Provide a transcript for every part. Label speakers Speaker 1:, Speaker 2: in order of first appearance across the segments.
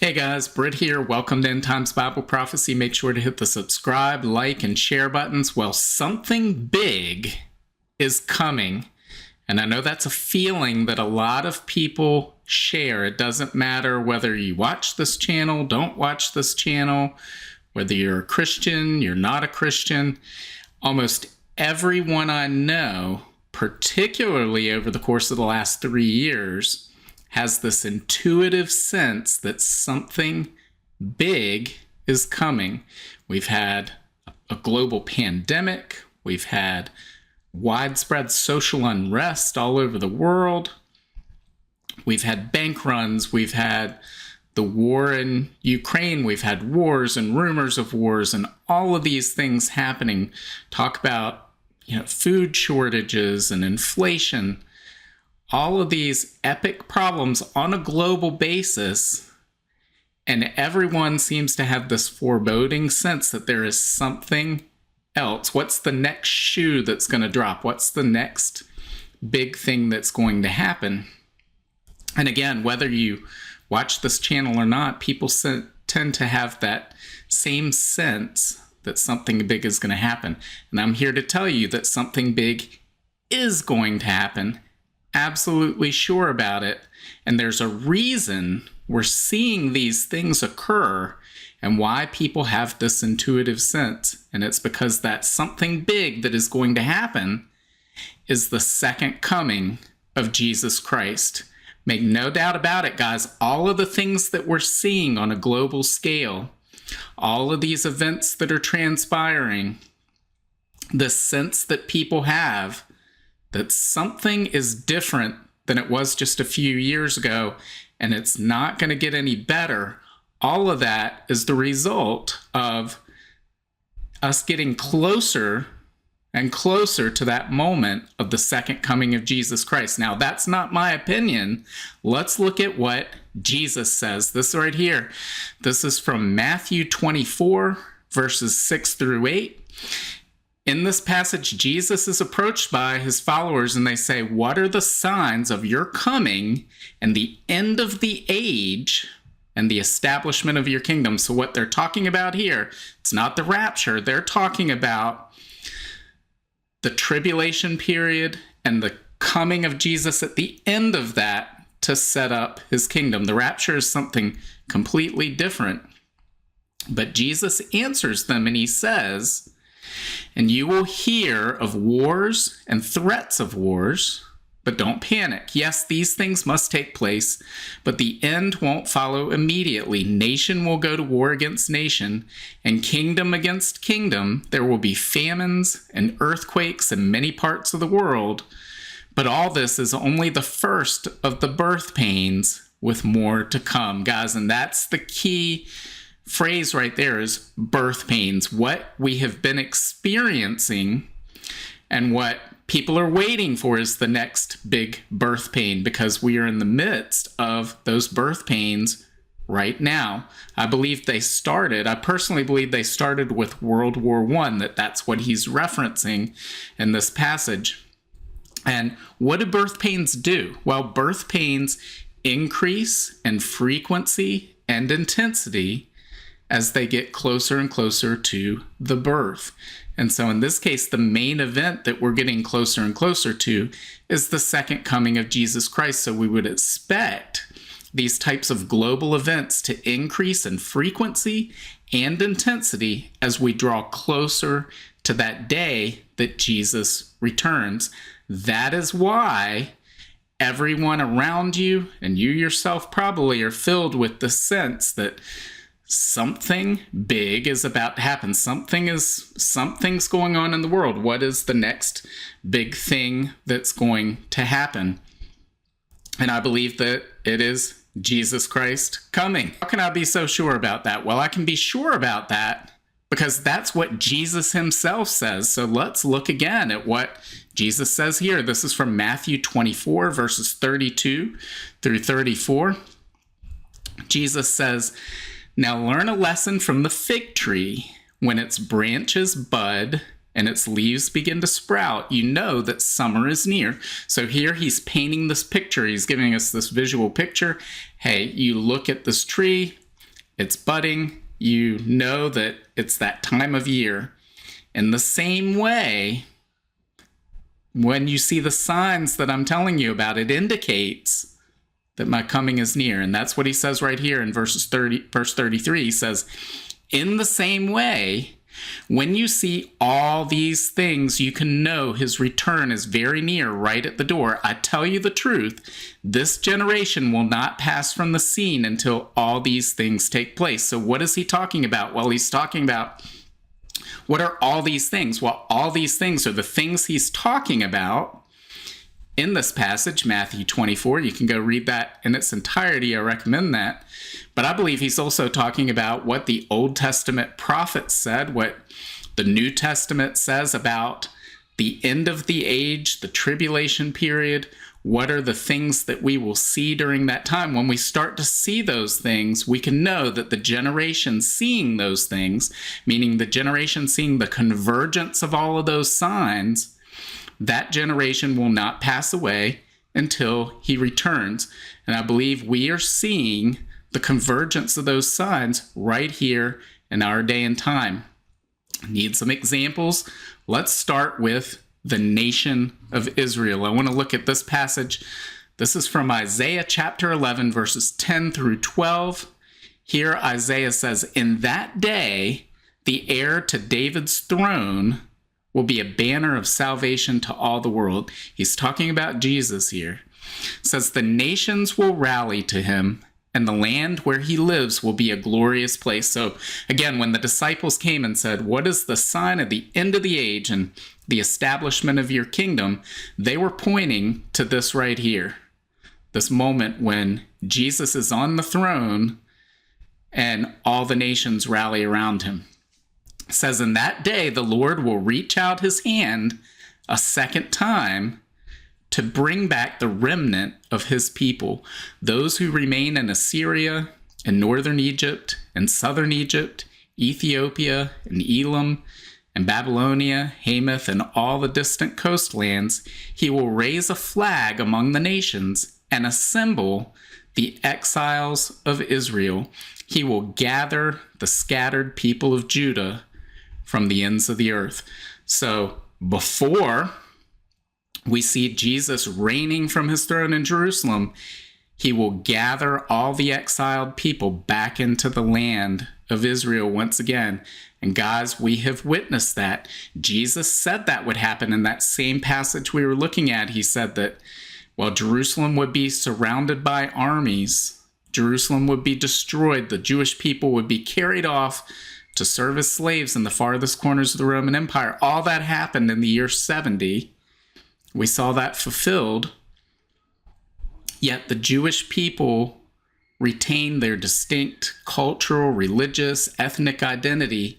Speaker 1: Hey guys, Britt here. Welcome to End Times Bible Prophecy. Make sure to hit the subscribe, like, and share buttons. Well, something big is coming. And I know that's a feeling that a lot of people share. It doesn't matter whether you watch this channel, don't watch this channel, whether you're a Christian, you're not a Christian. Almost everyone I know, particularly over the course of the last 3 years, has this intuitive sense that something big is coming. We've had a global pandemic. We've had widespread social unrest all over the world. We've had bank runs. We've had the war in Ukraine. We've had wars and rumors of wars and all of these things happening. Talk about, food shortages and inflation. All of these epic problems on a global basis, and everyone seems to have this foreboding sense that there is something else. What's the next shoe that's going to drop? What's the next big thing that's going to happen? And again, whether you watch this channel or not, people tend to have that same sense that something big is going to happen. And I'm here to tell you that something big is going to happen. Absolutely sure about it. And there's a reason we're seeing these things occur and why people have this intuitive sense. And it's because that something big that is going to happen is the second coming of Jesus Christ. Make no doubt about it, guys. All of the things that we're seeing on a global scale, all of these events that are transpiring, the sense that people have that something is different than it was just a few years ago, and it's not going to get any better. All of that is the result of us getting closer and closer to that moment of the second coming of Jesus Christ. Now, that's not my opinion. Let's look at what Jesus says. This right here. This is from Matthew 24, verses 6 through 8. In this passage, Jesus is approached by his followers and they say, "What are the signs of your coming and the end of the age and the establishment of your kingdom?" So what they're talking about here, it's not the rapture. They're talking about the tribulation period and the coming of Jesus at the end of that to set up his kingdom. The rapture is something completely different. But Jesus answers them and he says, "And you will hear of wars and threats of wars, but don't panic. Yes, these things must take place, but the end won't follow immediately. Nation will go to war against nation, and kingdom against kingdom. There will be famines and earthquakes in many parts of the world, but all this is only the first of the birth pains, with more to come." Guys, and that's the key phrase right there, is birth pains. What we have been experiencing and what people are waiting for is the next big birth pain, because we are in the midst of those birth pains right now. I personally believe they started with World War I, that's what he's referencing in this passage. And what do birth pains do? Well, birth pains increase in frequency and intensity as they get closer and closer to the birth. And so in this case, the main event that we're getting closer and closer to is the second coming of Jesus Christ. So we would expect these types of global events to increase in frequency and intensity as we draw closer to that day that Jesus returns. That is why everyone around you, and you yourself probably, are filled with the sense that something big is about to happen. Something's going on in the world. What is the next big thing that's going to happen? And I believe that it is Jesus Christ coming. How can I be so sure about that? Well, I can be sure about that because that's what Jesus himself says. So let's look again at what Jesus says here. This is from Matthew 24, verses 32 through 34. Jesus says, "Now learn a lesson from the fig tree. When its branches bud and its leaves begin to sprout, you know that summer is near." So here he's painting this picture. He's giving us this visual picture. Hey, you look at this tree, it's budding. You know that it's that time of year. In the same way, when you see the signs that I'm telling you about, it indicates that my coming is near. And that's what he says right here in verse 33. He says, in the same way, when you see all these things, you can know his return is very near, right at the door. I tell you the truth, this generation will not pass from the scene until all these things take place. So what is he talking about? Well, he's talking about, what are all these things? Well, all these things are the things he's talking about in this passage, Matthew 24. You can go read that in its entirety. I recommend that. But I believe he's also talking about what the Old Testament prophets said, what the New Testament says about the end of the age, the tribulation period. What are the things that we will see during that time? When we start to see those things, we can know that the generation seeing those things, meaning the generation seeing the convergence of all of those signs, that generation will not pass away until he returns. And I believe we are seeing the convergence of those signs right here in our day and time. Need some examples? Let's start with the nation of Israel. I want to look at this passage. This is from Isaiah chapter 11, verses 10 through 12. Here Isaiah says, in that day, the heir to David's throne will be a banner of salvation to all the world. He's talking about Jesus here. It says, the nations will rally to him, and the land where he lives will be a glorious place. So again, when the disciples came and said, what is the sign of the end of the age and the establishment of your kingdom? They were pointing to this right here. This moment when Jesus is on the throne and all the nations rally around him. It says, in that day, the Lord will reach out his hand a second time to bring back the remnant of his people, those who remain in Assyria and northern Egypt and southern Egypt, Ethiopia and Elam and Babylonia, Hamath, and all the distant coastlands. He will raise a flag among the nations and assemble the exiles of Israel. He will gather the scattered people of Judah from the ends of the earth. So before we see Jesus reigning from his throne in Jerusalem, he will gather all the exiled people back into the land of Israel once again. And guys, we have witnessed that. Jesus said that would happen in that same passage we were looking at. He said that, well, Jerusalem would be surrounded by armies. Jerusalem would be destroyed. The Jewish people would be carried off to serve as slaves in the farthest corners of the Roman Empire. All that happened in the year 70. We saw that fulfilled. Yet the Jewish people retained their distinct cultural, religious, ethnic identity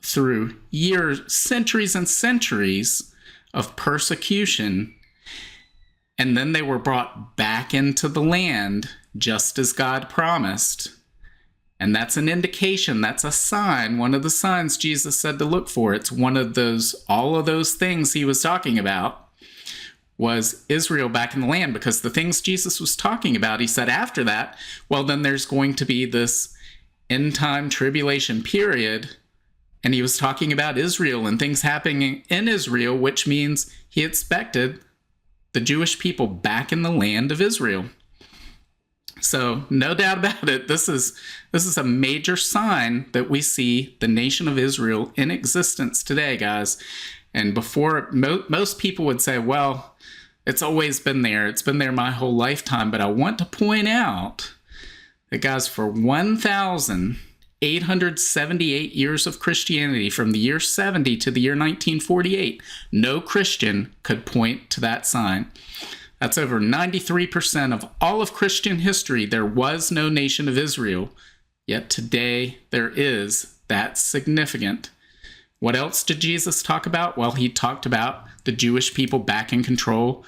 Speaker 1: through years, centuries and centuries of persecution. And then they were brought back into the land just as God promised. And that's an indication, that's a sign, one of the signs Jesus said to look for. It's one of those, all of those things he was talking about was Israel back in the land, because the things Jesus was talking about, he said after that, well, then there's going to be this end time tribulation period. And he was talking about Israel and things happening in Israel, which means he expected the Jewish people back in the land of Israel. So no doubt about it, this is a major sign that we see the nation of Israel in existence today, guys. And before, most people would say, well, it's always been there. It's been there my whole lifetime. But I want to point out that, guys, for 1,878 years of Christianity, from the year 70 to the year 1948, no Christian could point to that sign. That's over 93% of all of Christian history. There was no nation of Israel, yet today there is. That's significant. What else did Jesus talk about? Well, he talked about the Jewish people back in control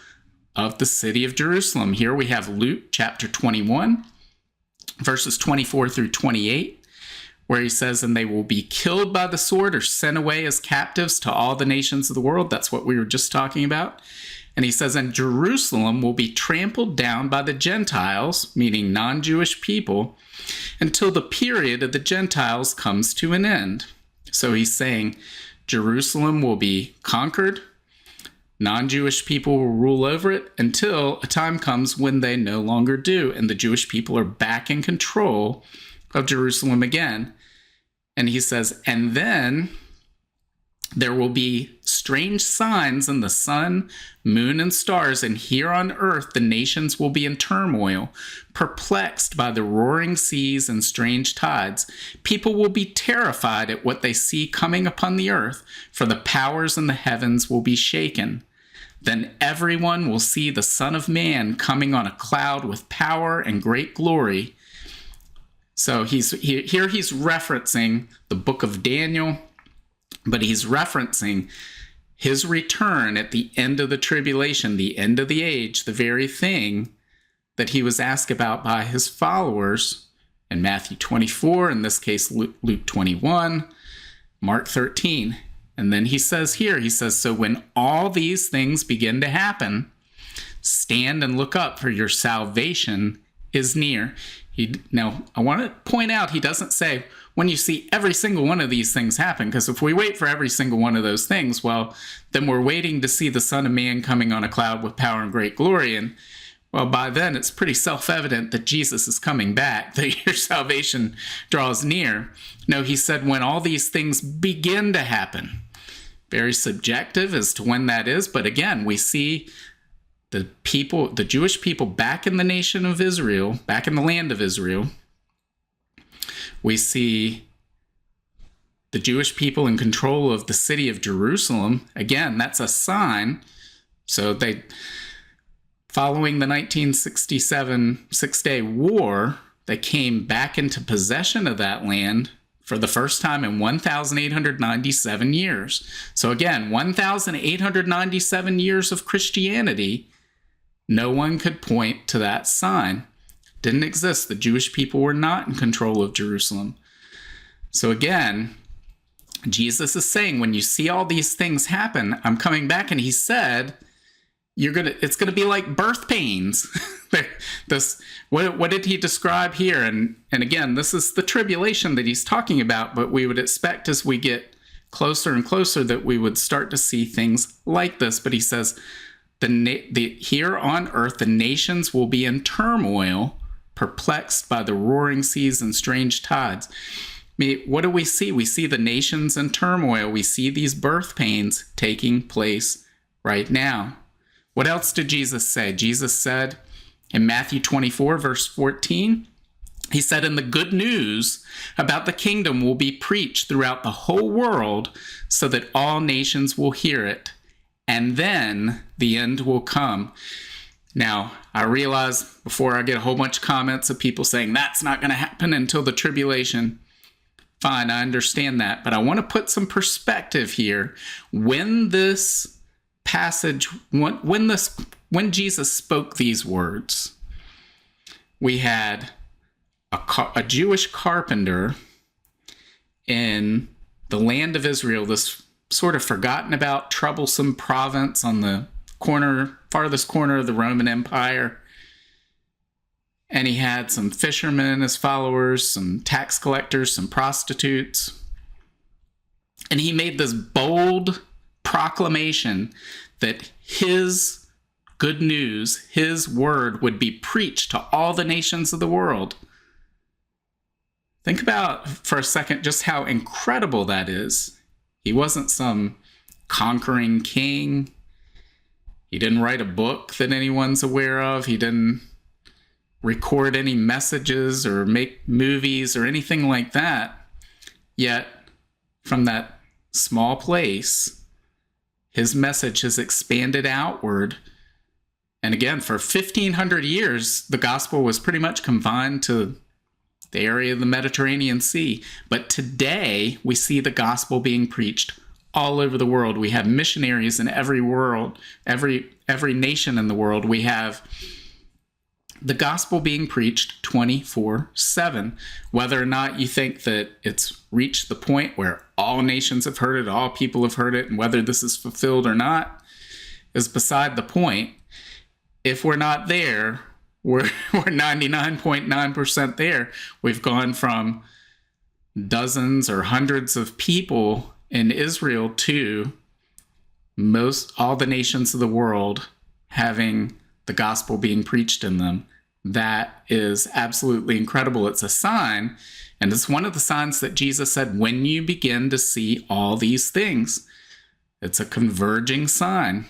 Speaker 1: of the city of Jerusalem. Here we have Luke chapter 21, verses 24 through 28, where he says, and they will be killed by the sword or sent away as captives to all the nations of the world. That's what we were just talking about. And he says, and Jerusalem will be trampled down by the Gentiles, meaning non-Jewish people, until the period of the Gentiles comes to an end. So he's saying Jerusalem will be conquered. Non-Jewish people will rule over it until a time comes when they no longer do, and the Jewish people are back in control of Jerusalem again. And he says, and then there will be strange signs in the sun, moon, and stars, and here on earth the nations will be in turmoil, perplexed by the roaring seas and strange tides. People will be terrified at what they see coming upon the earth, for the powers in the heavens will be shaken. Then everyone will see the Son of Man coming on a cloud with power and great glory. So he's referencing the book of Daniel, but he's referencing his return at the end of the tribulation, the end of the age, the very thing that he was asked about by his followers in Matthew 24, in this case, Luke 21, Mark 13. And then he says here, he says, so when all these things begin to happen, stand and look up, for your salvation is near. Now, I want to point out, he doesn't say, when you see every single one of these things happen, because if we wait for every single one of those things, well, then we're waiting to see the Son of Man coming on a cloud with power and great glory. And, well, by then it's pretty self-evident that Jesus is coming back, that your salvation draws near. No, he said when all these things begin to happen. Very subjective as to when that is, but again, we see the Jewish people back in the nation of Israel, back in the land of Israel. We see the Jewish people in control of the city of Jerusalem. Again, that's a sign. So following the 1967 Six-Day War, they came back into possession of that land for the first time in 1,897 years. So again, 1,897 years of Christianity, no one could point to that sign. Didn't exist. The Jewish people were not in control of Jerusalem. So again, Jesus is saying, when you see all these things happen, I'm coming back. And he said, it's gonna be like birth pains. What did he describe here? And again, this is the tribulation that he's talking about, but we would expect as we get closer and closer that we would start to see things like this. But he says, here on earth, the nations will be in turmoil, perplexed by the roaring seas and strange tides. I mean, what do we see? We see the nations in turmoil. We see these birth pains taking place right now. What else did Jesus say? Jesus said in Matthew 24, verse 14, he said, and the good news about the kingdom will be preached throughout the whole world so that all nations will hear it. And then the end will come. Now, I realize before I get a whole bunch of comments of people saying that's not going to happen until the tribulation. Fine, I understand that. But I want to put some perspective here. When this passage, when Jesus spoke these words, we had a Jewish carpenter in the land of Israel, this sort of forgotten about, troublesome province on the farthest corner of the Roman Empire. And he had some fishermen as followers, some tax collectors, some prostitutes. And he made this bold proclamation that his good news, his word, would be preached to all the nations of the world. Think about for a second just how incredible that is. He wasn't some conquering king. He didn't write a book that anyone's aware of. He didn't record any messages or make movies or anything like that. Yet, from that small place, his message has expanded outward. And again, for 1,500 years, the gospel was pretty much confined to the area of the Mediterranean Sea. But today, we see the gospel being preached all over the world. We have missionaries in every nation in the world. We have the gospel being preached 24/7. Whether or not you think that it's reached the point where all nations have heard it, all people have heard it, and whether this is fulfilled or not, is beside the point. If we're not there, we're 99.9% there. We've gone from dozens or hundreds of people in Israel to all the nations of the world having the gospel being preached in them. That is absolutely incredible. It's a sign, and it's one of the signs that Jesus said, when you begin to see all these things, it's a converging sign.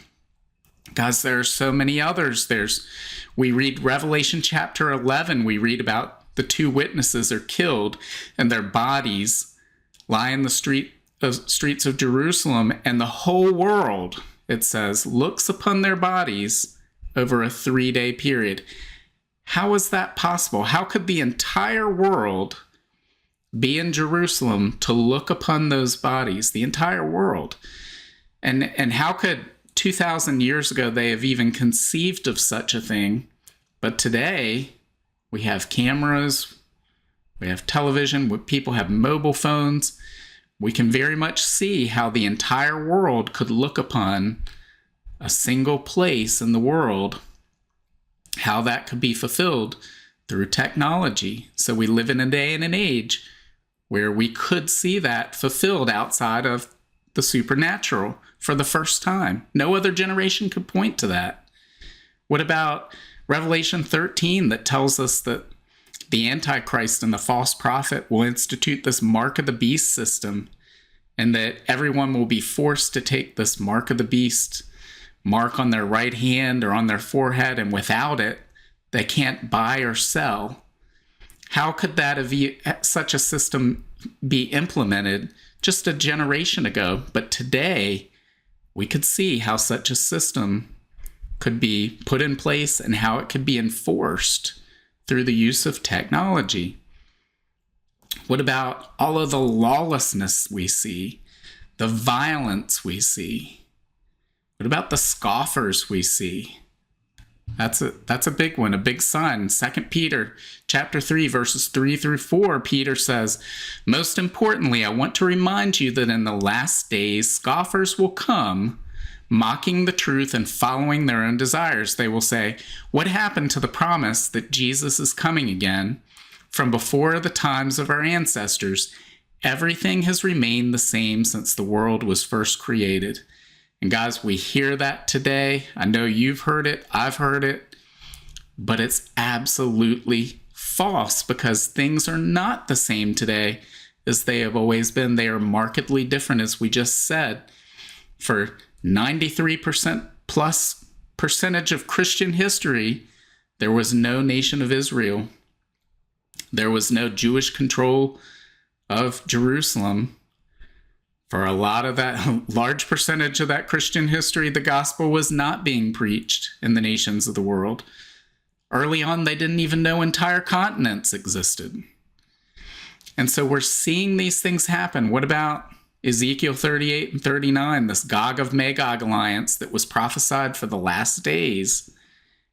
Speaker 1: Guys, there are so many others. We read Revelation chapter 11, we read about the two witnesses are killed and their bodies lie in the streets of Jerusalem, and the whole world, it says, looks upon their bodies over a 3-day period. How is that possible? How could the entire world be in Jerusalem to look upon those bodies? The entire world. And how could 2,000 years ago they have even conceived of such a thing? But today we have cameras, we have television, people have mobile phones. We can very much see how the entire world could look upon a single place in the world, how that could be fulfilled through technology. So we live in a day and an age where we could see that fulfilled outside of the supernatural for the first time. No other generation could point to that. What about Revelation 13 that tells us that the Antichrist and the false prophet will institute this mark of the beast system, and that everyone will be forced to take this mark of the beast mark on their right hand or on their forehead, and without it, they can't buy or sell? How could such a system be implemented just a generation ago? But today, we could see how such a system could be put in place and how it could be enforced through the use of technology. What about all of the lawlessness we see, the violence we see? What about the scoffers we see? That's a big one, a big sign. 2 Peter chapter 3, verses 3 through 4, Peter says, most importantly, I want to remind you that in the last days, scoffers will come, mocking the truth and following their own desires. They will say, what happened to the promise that Jesus is coming again? From before the times of our ancestors, everything has remained the same since the world was first created. And guys, we hear that today. I know you've heard it, I've heard it, but it's absolutely false, because things are not the same today as they have always been. They are markedly different, as we just said. For 93% plus percentage of Christian history, there was no nation of Israel. There was no Jewish control of Jerusalem. For a lot of that, large percentage of that Christian history, the gospel was not being preached in the nations of the world. Early on, they didn't even know entire continents existed. And so we're seeing these things happen. What about Ezekiel 38 and 39, this Gog of Magog alliance that was prophesied for the last days?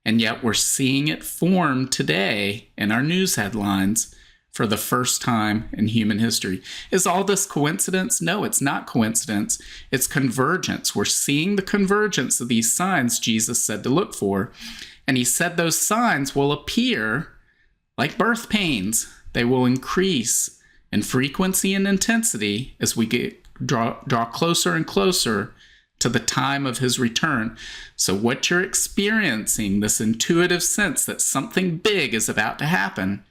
Speaker 1: And yet we're seeing it form today in our news headlines for the first time in human history. Is all this coincidence? No, it's not coincidence. It's convergence. We're seeing the convergence of these signs Jesus said to look for. And he said those signs will appear like birth pains. They will increase in frequency and intensity as we draw closer and closer to the time of his return. So what you're experiencing, this intuitive sense that something big is about to happen,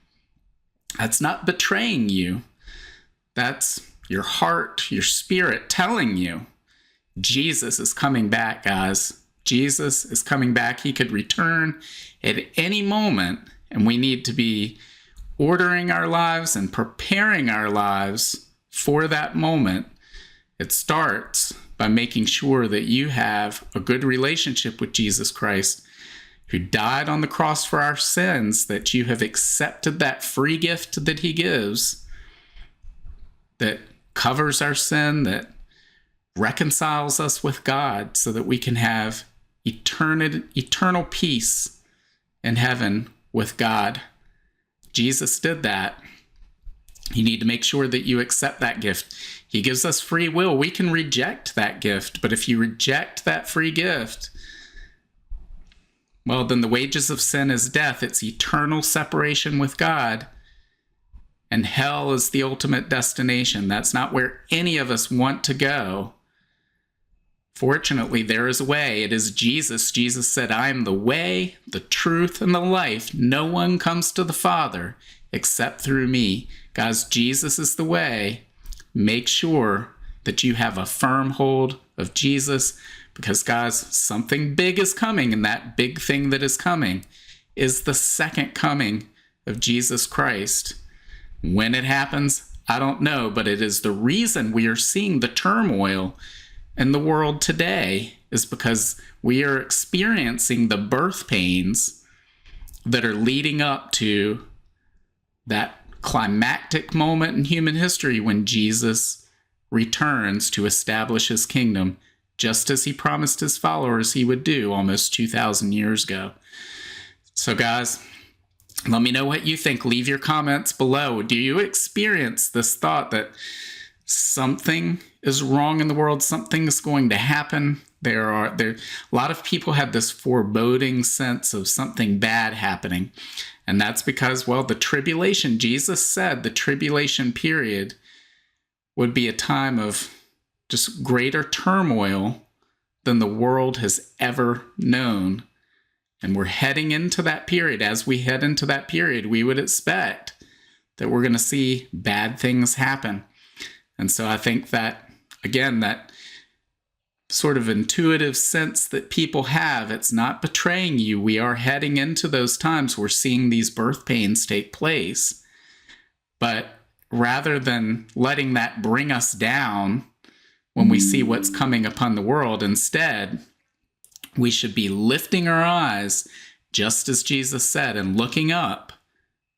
Speaker 1: that's not betraying you. That's your heart, your spirit telling you Jesus is coming back, guys. Jesus is coming back. He could return at any moment, and we need to be ordering our lives and preparing our lives for that moment. It starts by making sure that you have a good relationship with Jesus Christ, who died on the cross for our sins, that you have accepted that free gift that he gives, that covers our sin, that reconciles us with God so that we can have eternal peace in heaven with God. Jesus did that. You need to make sure that you accept that gift. He gives us free will. We can reject that gift, but if you reject that free gift, Well, then the wages of sin is death. It's eternal separation with God. And hell is the ultimate destination. That's not where any of us want to go. Fortunately, there is a way. It is Jesus. Jesus said, I am the way, the truth, and the life. No one comes to the Father except through me. Guys, Jesus is the way. Make sure that you have a firm hold of Jesus, because, guys, something big is coming, and that big thing that is coming is the second coming of Jesus Christ. When it happens, I don't know, but it is the reason we are seeing the turmoil in the world today, is because we are experiencing the birth pains that are leading up to that climactic moment in human history when Jesus returns to establish his kingdom, just as he promised his followers he would do almost 2,000 years ago. So, guys, let me know what you think. Leave your comments below. Do you experience this thought that something is wrong in the world? Something's going to happen. A lot of people have this foreboding sense of something bad happening. And that's because, well, the tribulation, Jesus said the tribulation period would be a time of just greater turmoil than the world has ever known. And we're heading into that period. As we head into that period, we would expect that we're going to see bad things happen. And so I think that, again, that sort of intuitive sense that people have, it's not betraying you. We are heading into those times. We're seeing these birth pains take place. But rather than letting that bring us down when we see what's coming upon the world, instead, we should be lifting our eyes, just as Jesus said, and looking up,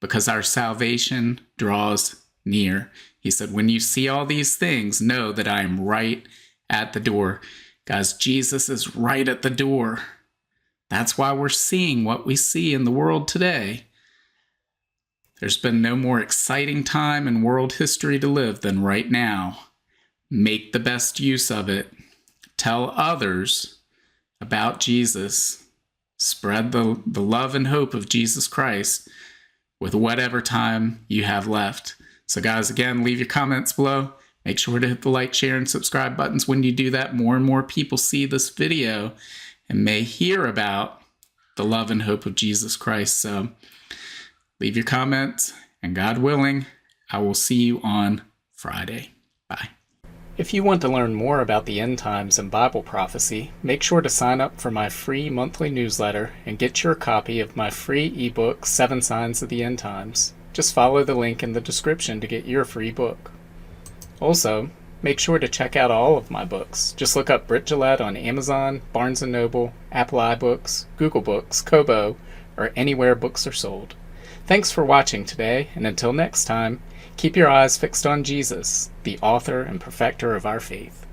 Speaker 1: because our salvation draws near. He said, when you see all these things, know that I am right at the door. Guys, Jesus is right at the door. That's why we're seeing what we see in the world today. There's been no more exciting time in world history to live than right now. Make the best use of it. Tell others about Jesus. Spread the love and hope of Jesus Christ with whatever time you have left. So, guys, again, leave your comments below. Make sure to hit the like, share, and subscribe buttons. When you do that, more and more people see this video and may hear about the love and hope of Jesus Christ. So leave your comments, and God willing, I will see you on Friday. Bye. If you want to learn more about the end times and Bible prophecy, make sure to sign up for my free monthly newsletter and get your copy of my free ebook, 7 Signs of the End Times. Just follow the link in the description to get your free book. Also, make sure to check out all of my books. Just look up Britt on Amazon, Barnes & Noble, Apple iBooks, Google Books, Kobo, or anywhere books are sold. Thanks for watching today, and until next time, keep your eyes fixed on Jesus, the author and perfecter of our faith.